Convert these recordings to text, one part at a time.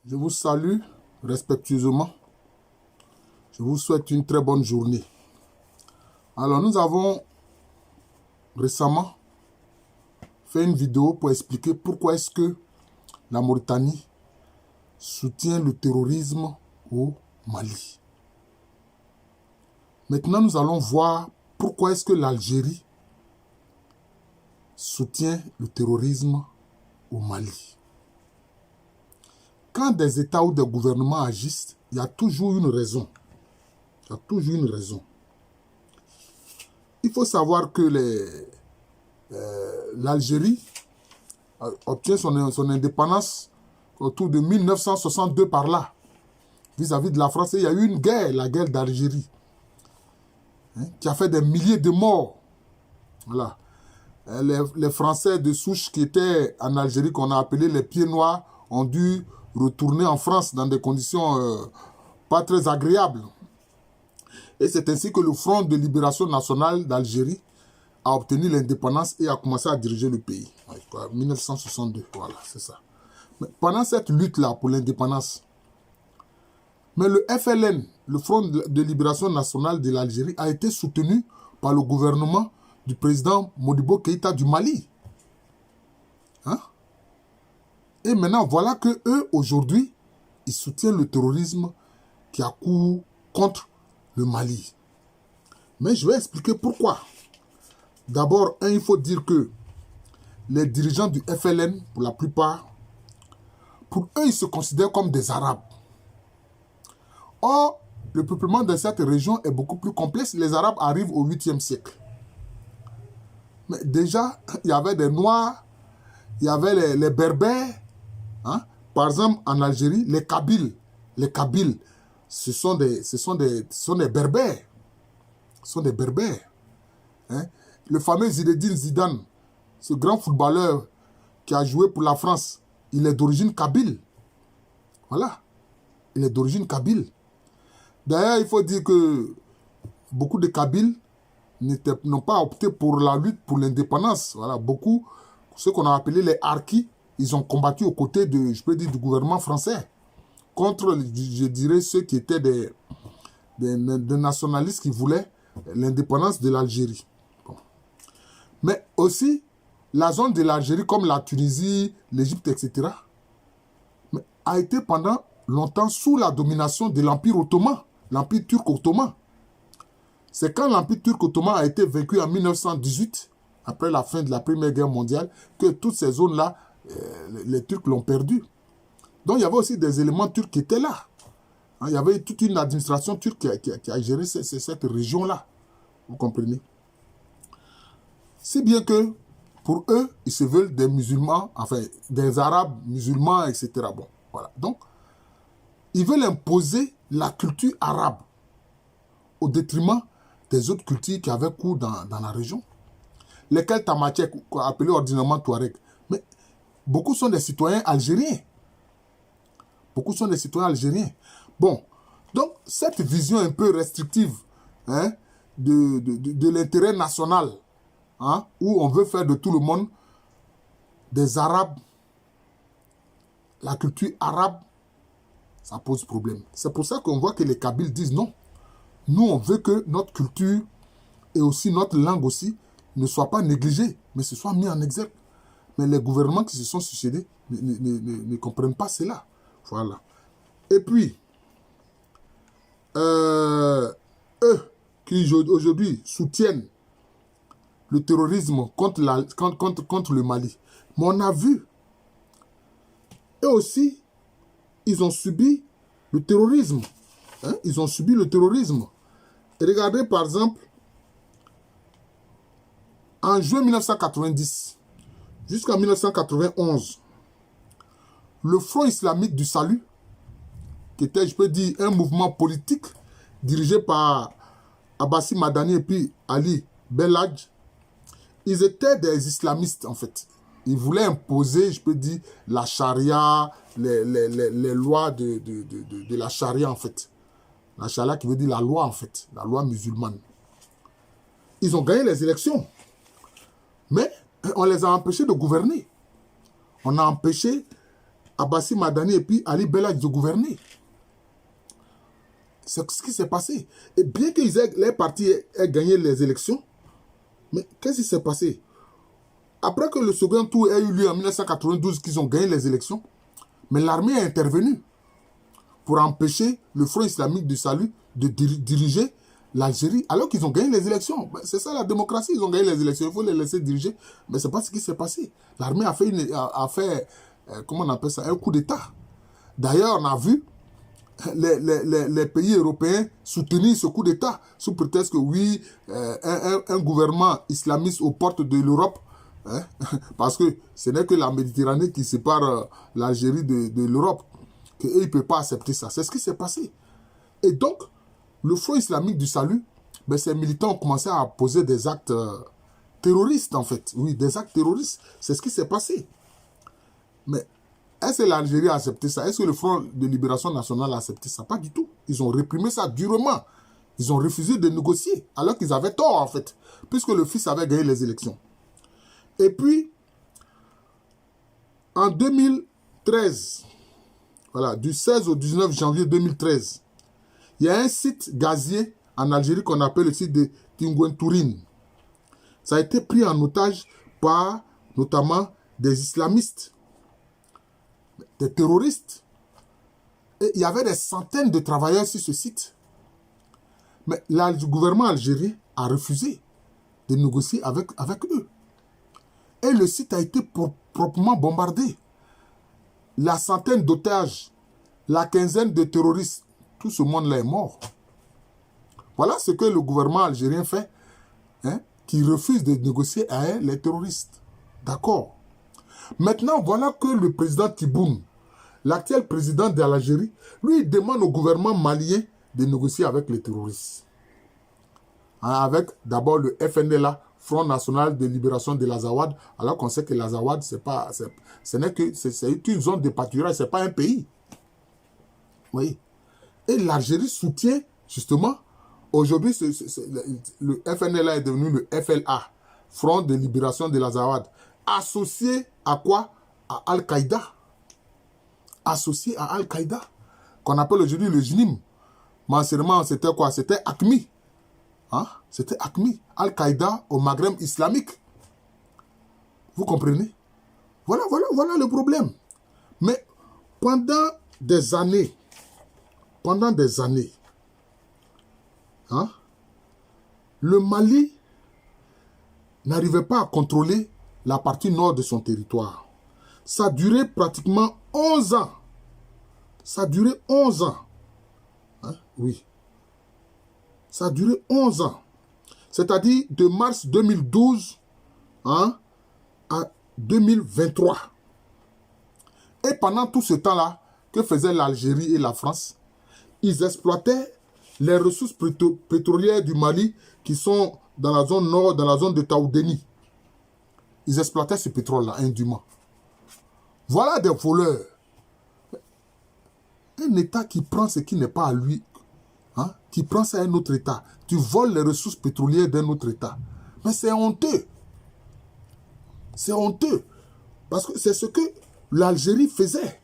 Je vous salue respectueusement. Je vous souhaite une très bonne journée. Alors, nous avons récemment fait une vidéo pour expliquer pourquoi est-ce que la Mauritanie soutient le terrorisme au Mali. Maintenant, nous allons voir pourquoi est-ce que l'Algérie soutient le terrorisme au Mali. Quand des États ou des gouvernements agissent, il y a toujours une raison. Il y a toujours une raison. Il faut savoir que l'Algérie obtient son indépendance autour de 1962 par là, vis-à-vis de la France. Et il y a eu une guerre, la guerre d'Algérie, qui a fait des milliers de morts. Voilà. Les Français de souche qui étaient en Algérie, qu'on a appelés les pieds noirs, ont dû retourner en France dans des conditions pas très agréables. Et c'est ainsi que le Front de libération nationale d'Algérie a obtenu l'indépendance et a commencé à diriger le pays. 1962, voilà, c'est ça. Mais pendant cette lutte-là pour l'indépendance, mais le FLN, le Front de libération nationale de l'Algérie, a été soutenu par le gouvernement du président Modibo Keïta du Mali. Et maintenant, voilà que eux, aujourd'hui, ils soutiennent le terrorisme qui a cours contre le Mali. Mais je vais expliquer pourquoi. D'abord, il faut dire que les dirigeants du FLN, pour la plupart, pour eux, ils se considèrent comme des Arabes. Or, le peuplement de cette région est beaucoup plus complexe. Les Arabes arrivent au 8e siècle. Mais déjà, il y avait des Noirs, il y avait les Berbères. Par exemple, en Algérie, les Kabyles, ce sont des Berbères. Ce sont des Berbères. Le fameux Zinedine Zidane, ce grand footballeur qui a joué pour la France, il est d'origine kabyle. Voilà. Il est d'origine kabyle. D'ailleurs, il faut dire que beaucoup de Kabyles n'ont pas opté pour la lutte pour l'indépendance. Voilà. Beaucoup, ceux qu'on a appelés les Harkis, ils ont combattu aux côtés de, je peux dire, du gouvernement français contre, je dirais, ceux qui étaient des nationalistes qui voulaient l'indépendance de l'Algérie. Bon. Mais aussi, la zone de l'Algérie, comme la Tunisie, l'Égypte, etc., a été pendant longtemps sous la domination de l'Empire ottoman, l'Empire turc ottoman. C'est quand l'Empire turc ottoman a été vaincu en 1918, après la fin de la Première Guerre mondiale, que toutes ces zones-là, les Turcs l'ont perdu. Donc il y avait aussi des éléments turcs qui étaient là. Il y avait toute une administration turque qui a géré cette région-là. Vous comprenez? Si bien que, pour eux, ils se veulent des musulmans, enfin, des arabes musulmans, etc. Bon, voilà. Donc, ils veulent imposer la culture arabe au détriment des autres cultures qui avaient cours dans la région. Lesquels Tamatiek, appelés ordinairement Touareg. Mais beaucoup sont des citoyens algériens. Beaucoup sont des citoyens algériens. Bon, donc cette vision un peu restrictive de l'intérêt national, où on veut faire de tout le monde des Arabes, la culture arabe, ça pose problème. C'est pour ça qu'on voit que les Kabyles disent non. Nous, on veut que notre culture et aussi notre langue aussi ne soit pas négligée, mais ce soit mis en exergue. Mais les gouvernements qui se sont succédés ne comprennent pas cela. Voilà. Et puis, eux qui aujourd'hui soutiennent le terrorisme contre le Mali. Mais on a vu, eux aussi, ils ont subi le terrorisme. Ils ont subi le terrorisme. Et regardez par exemple, en juin 1990, jusqu'en 1991, le Front islamique du salut, qui était, je peux dire, un mouvement politique dirigé par Abbassi Madani et puis Ali Belhadj, ils étaient des islamistes en fait. Ils voulaient imposer, je peux dire, la charia, les lois de la charia en fait. La charia qui veut dire la loi en fait, la loi musulmane. Ils ont gagné les élections. Mais on les a empêchés de gouverner. On a empêché Abbassi Madani et puis Ali Belhadj de gouverner. C'est ce qui s'est passé. Et bien que les partis aient gagné les élections, mais qu'est-ce qui s'est passé? Après que le second tour ait eu lieu en 1992, qu'ils ont gagné les élections, mais l'armée est intervenue pour empêcher le Front islamique du salut de diriger l'Algérie, alors qu'ils ont gagné les élections. Ben, c'est ça la démocratie, ils ont gagné les élections, il faut les laisser diriger. Mais ce n'est pas ce qui s'est passé. L'armée a fait, comment on appelle ça, un coup d'État. D'ailleurs, on a vu les pays européens soutenir ce coup d'État, sous prétexte que oui, un gouvernement islamiste aux portes de l'Europe, hein, parce que ce n'est que la Méditerranée qui sépare l'Algérie de l'Europe, qu'ils ne peuvent pas accepter ça. C'est ce qui s'est passé. Et donc, le Front islamique du salut, ben, ces militants ont commencé à poser des actes terroristes, en fait. Oui, des actes terroristes. C'est ce qui s'est passé. Mais est-ce que l'Algérie a accepté ça? Est-ce que le Front de libération nationale a accepté ça? Pas du tout. Ils ont réprimé ça durement. Ils ont refusé de négocier, alors qu'ils avaient tort, en fait, puisque le fils avait gagné les élections. Et puis, en 2013, voilà, du 16 au 19 janvier 2013, il y a un site gazier en Algérie qu'on appelle le site de Tinguentourine. Ça a été pris en otage par notamment des islamistes, des terroristes. Et il y avait des centaines de travailleurs sur ce site. Mais le gouvernement algérien a refusé de négocier avec eux. Et le site a été proprement bombardé. La centaine d'otages, la quinzaine de terroristes, tout ce monde-là est mort. Voilà ce que le gouvernement algérien fait, hein, qui refuse de négocier avec les terroristes. D'accord. Maintenant, voilà que le président Tebboune, l'actuel président de l'Algérie, lui, il demande au gouvernement malien de négocier avec les terroristes. Hein, avec d'abord le FNLA, Front National de Libération de l'Azawad, alors qu'on sait que l'Azawad, ce n'est que c'est une zone de pâturage, ce n'est pas un pays. Oui. Et l'Algérie soutient, justement, aujourd'hui, le FNLA est devenu le FLA, Front de Libération de l'Azawad, associé à quoi? À Al-Qaïda. Associé à Al-Qaïda, qu'on appelle aujourd'hui le JNIM. Mais anciennement, c'était quoi? C'était AQMI. Hein? C'était AQMI, Al-Qaïda au Maghreb islamique. Vous comprenez? Voilà le problème. Mais pendant des années, hein, le Mali n'arrivait pas à contrôler la partie nord de son territoire. Ça a duré pratiquement 11 ans. Ça a duré 11 ans. Hein? Oui. Ça a duré 11 ans. C'est-à-dire de mars 2012, hein, à 2023. Et pendant tout ce temps-là, que faisaient l'Algérie et la France? Ils exploitaient les ressources pétrolières du Mali qui sont dans la zone nord, dans la zone de Taoudéni. Ils exploitaient ce pétrole-là indûment. Voilà des voleurs. Un État qui prend ce qui n'est pas à lui, hein, qui prend ça à un autre État. Tu voles les ressources pétrolières d'un autre État. Mais c'est honteux. C'est honteux. Parce que c'est ce que l'Algérie faisait.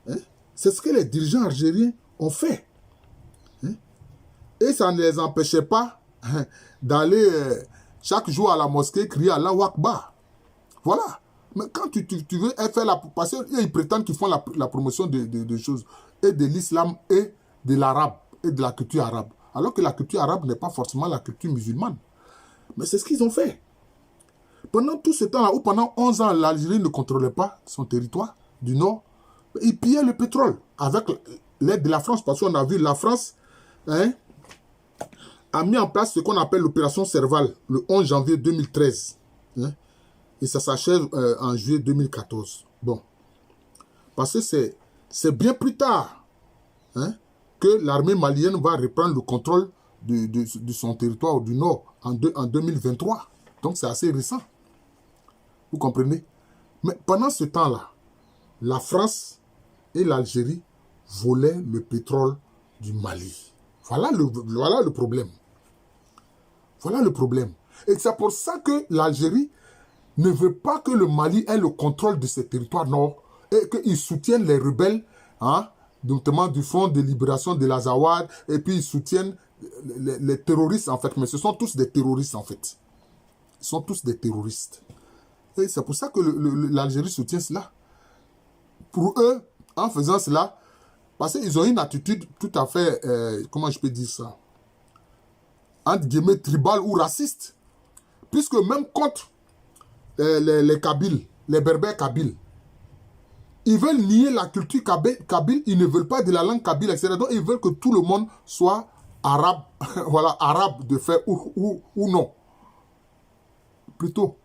Hein? C'est ce que les dirigeants algériens ont fait. Hein? Et ça ne les empêchait pas, hein, d'aller chaque jour à la mosquée crier Allahu Akbar. Voilà. Mais quand tu veux faire la... Parce qu'ils prétendent qu'ils font la promotion de choses, et de l'islam, et de l'arabe, et de la culture arabe. Alors que la culture arabe n'est pas forcément la culture musulmane. Mais c'est ce qu'ils ont fait. Pendant tout ce temps-là, ou pendant 11 ans, l'Algérie ne contrôlait pas son territoire du nord, ils pillaient le pétrole avec l'aide de la France. Parce qu'on a vu la France, hein, a mis en place ce qu'on appelle l'opération Serval le 11 janvier 2013. Hein, et ça s'achève en juillet 2014. Bon. Parce que c'est bien plus tard, hein, que l'armée malienne va reprendre le contrôle de son territoire du nord en 2023. Donc c'est assez récent. Vous comprenez? Mais pendant ce temps-là, la France et l'Algérie volaient le pétrole du Mali. Voilà le problème. Voilà le problème. Et c'est pour ça que l'Algérie ne veut pas que le Mali ait le contrôle de ses territoires nord et qu'ils soutiennent les rebelles, hein, notamment du Front de libération de l'Azawad, et puis ils soutiennent les terroristes, en fait. Mais ce sont tous des terroristes, en fait. Ils sont tous des terroristes. Et c'est pour ça que l'Algérie soutient cela. Pour eux, en faisant cela, parce qu'ils ont une attitude tout à fait, comment je peux dire ça, entre guillemets, tribale ou raciste. Puisque même contre les Kabyles, les Berbères Kabyles, ils veulent nier la culture kabyle, ils ne veulent pas de la langue kabyle, etc. Donc ils veulent que tout le monde soit arabe, voilà, arabe de fait ou non. Plutôt,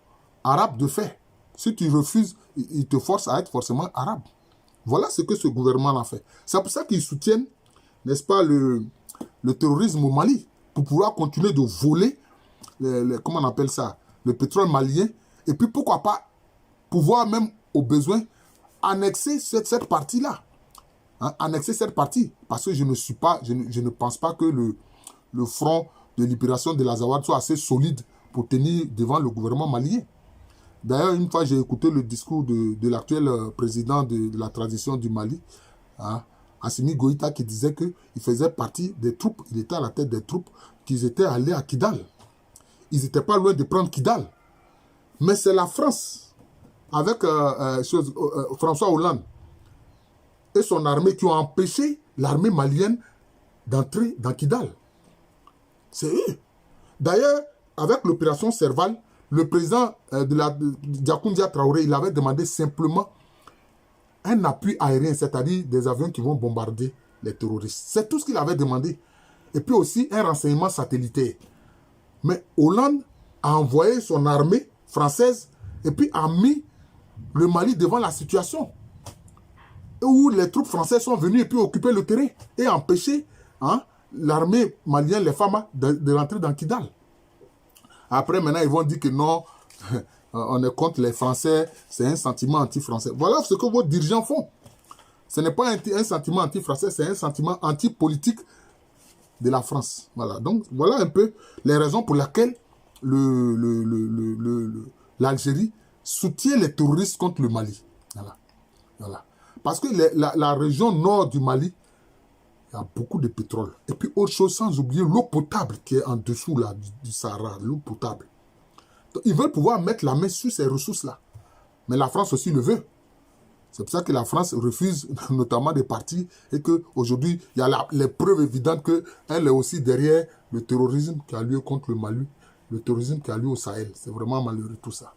arabe de fait. Si tu refuses, ils te forcent à être forcément arabe. Voilà ce que ce gouvernement a fait. C'est pour ça qu'ils soutiennent, n'est-ce pas, le terrorisme au Mali, pour pouvoir continuer de voler, comment on appelle ça, le pétrole malien, et puis pourquoi pas pouvoir même, au besoin, annexer cette partie-là. Hein, annexer cette partie. Parce que je ne pense pas que le front de libération de l'Azawad soit assez solide pour tenir devant le gouvernement malien. D'ailleurs, une fois, j'ai écouté le discours de l'actuel président de la transition du Mali, hein, Assimi Goïta, qui disait qu'il faisait partie des troupes, il était à la tête des troupes, qu'ils étaient allés à Kidal. Ils n'étaient pas loin de prendre Kidal. Mais c'est la France, avec François Hollande et son armée, qui ont empêché l'armée malienne d'entrer dans Kidal. C'est eux. D'ailleurs, avec l'opération Serval, le président Diakoundia Traoré, il avait demandé simplement un appui aérien, c'est-à-dire des avions qui vont bombarder les terroristes. C'est tout ce qu'il avait demandé. Et puis aussi un renseignement satellitaire. Mais Hollande a envoyé son armée française et puis a mis le Mali devant la situation où les troupes françaises sont venues et puis occuper le terrain et empêcher, hein, l'armée malienne, les FAMA, de rentrer dans Kidal. Après, maintenant, ils vont dire que non, on est contre les Français, c'est un sentiment anti-français. Voilà ce que vos dirigeants font. Ce n'est pas un sentiment anti-français, c'est un sentiment anti-politique de la France. Voilà. Donc, voilà un peu les raisons pour lesquelles l'Algérie soutient les terroristes contre le Mali. Voilà. Voilà. Parce que la région nord du Mali, il y a beaucoup de pétrole. Et puis, autre chose, sans oublier l'eau potable qui est en dessous là, du Sahara, l'eau potable. Donc, ils veulent pouvoir mettre la main sur ces ressources-là. Mais la France aussi le veut. C'est pour ça que la France refuse notamment des partis et qu'aujourd'hui, il y a les preuves évidentes qu'elle est aussi derrière le terrorisme qui a lieu contre le Mali, le terrorisme qui a lieu au Sahel. C'est vraiment malheureux tout ça.